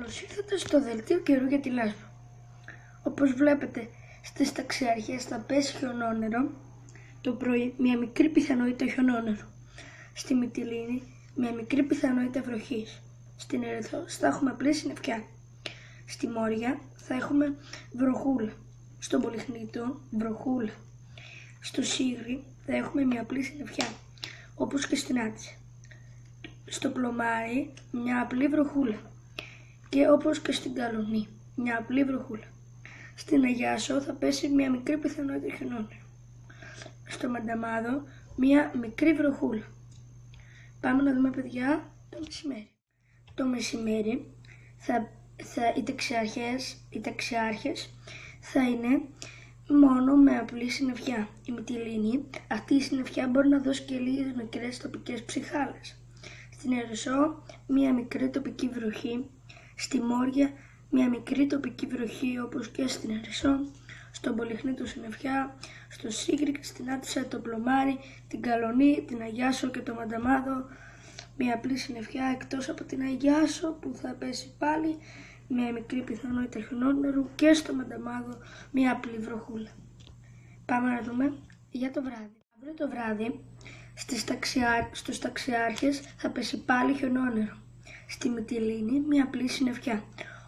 Καλώς ήρθατε στο δελτίο καιρού για τη Λέσβο. Όπως βλέπετε, στις ταξιάρχες θα πέσει χιονόνερο το πρωί, μια μικρή πιθανότητα χιονόνερου. Στη Μυτιλήνη, μια μικρή πιθανότητα βροχής. Στην Ερυθρό θα έχουμε απλή συννεφιά. Στη Μόρια θα έχουμε βροχούλα. Στον Πολυχνήτο, βροχούλα. Στο Σίγρη θα έχουμε μια απλή συννεφιά, όπως και στην Άντζη. Στο Πλωμάρι, μια απλή βροχούλα. Και όπως και στην Καλονή, μια απλή βροχούλα. Στην Αγιάσο θα πέσει μια μικρή πιθανότητα χιονόνερο. Στο Μανταμάδο, μια μικρή βροχούλα. Πάμε να δούμε, παιδιά, το μεσημέρι. Το μεσημέρι οι ταξιάρχες θα είναι μόνο με απλή συννεφιά. Η Μυτιλήνη, αυτή η συννεφιά μπορεί να δώσει και λίγες μικρές τοπικές ψυχάλες. Στην Ερυσό, μια μικρή τοπική βροχή. Στη Μόρια, μια μικρή τοπική βροχή, όπως και στην Ερυσό. Στον Πολυχνήτο συννεφιά. Στο Σίγρη, στην Άττισσα, το Πλωμάρι, την Καλονή, την Αγιάσο και το Μανταμάδο, μια απλή συννεφιά, εκτός από την Αγιάσο που θα πέσει πάλι μια μικρή πιθανότητα χιονόνερου, και στο Μανταμάδο μια απλή βροχούλα. Πάμε να δούμε για το βράδυ. Αύριο το βράδυ στους ταξιάρχες θα πέσει πάλι χιονόνερο. Στη Μυτιλήνη μια απλή συννεφιά,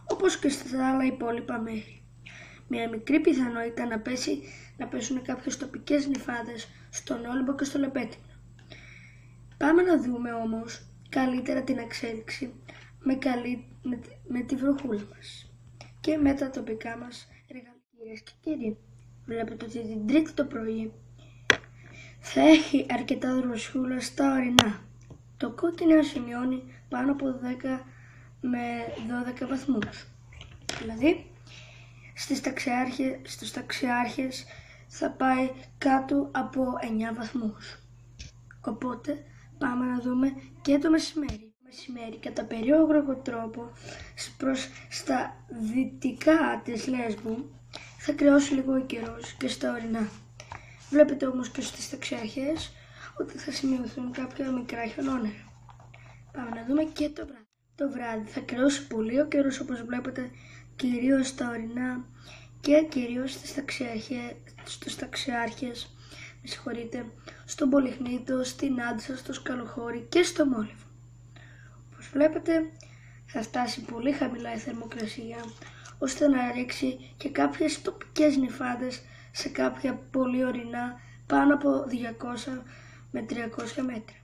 όπως και στα άλλα υπόλοιπα μέρη. Μια μικρή πιθανότητα να πέσουν κάποιες τοπικές νυφάδες στον Όλυμπο και στο Λεπέτεινο. Πάμε να δούμε όμως καλύτερα την εξέλιξη με τη βροχούλα μας και με τα τοπικά μας εργαλεία. Κυρίες και κύριοι, βλέπετε ότι την Τρίτη το πρωί θα έχει αρκετά δροσιούλα στα ορεινά. Το κόκκινο σημειώνει πάνω από 10 με 12 βαθμούς. Δηλαδή, στους ταξιάρχες θα πάει κάτω από 9 βαθμούς. Οπότε, πάμε να δούμε και το μεσημέρι. Το μεσημέρι, κατά περίεργο τρόπο, στα δυτικά της Λέσβου, θα κρυώσει λίγο ο καιρός και στα ορεινά. Βλέπετε όμως και στις ταξιάρχες ότι θα σημειωθούν κάποια μικρά χιονόνερα. Πάμε να δούμε και το βράδυ. Το βράδυ θα κρυώσει πολύ ο καιρός, όπως βλέπετε, κυρίως στα ορεινά και κυρίως στους ταξιάρχες, στον Πολυχνήτο, στην Άντζα, στο Σκαλοχώρι και στο Μόλιβο. Όπως βλέπετε, θα φτάσει πολύ χαμηλά η θερμοκρασία, ώστε να ρίξει και κάποιες τοπικές νυφάδες σε κάποια πολύ ορεινά πάνω από 200 με 300 μέτρα.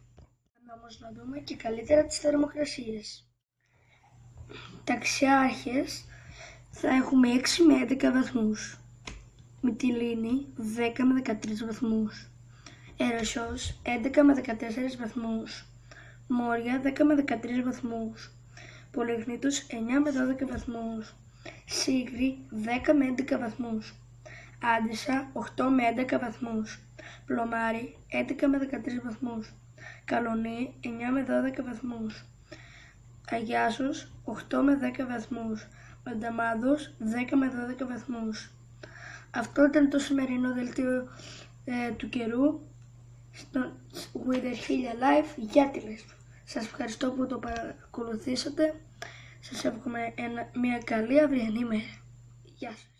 Πάμε όμως να δούμε και καλύτερα τις θερμοκρασίες. Ταξιάρχες θα έχουμε 6 με 11 βαθμούς. Μυτιλήνη 10 με 13 βαθμούς. Ερεσός 11 με 14 βαθμούς. Μόρια 10 με 13 βαθμούς. Πολυχνήτος 9 με 12 βαθμούς. Σίγρη 10 με 11 βαθμούς. Άντισσα 8 με 11 βαθμούς. Πλωμάρι 11 με 13 βαθμούς. Καλονή 9 με 12 βαθμούς. Αγιάσος 8 με 10 βαθμούς. Μανταμάδος 10 με 12 βαθμούς. Αυτό ήταν το σημερινό δελτίο του καιρού στο Weather Hilia Live για τη Λέσβο. Σας ευχαριστώ που το παρακολουθήσατε. Σας εύχομαι μια καλή αυριανή μέρα. Γεια σας.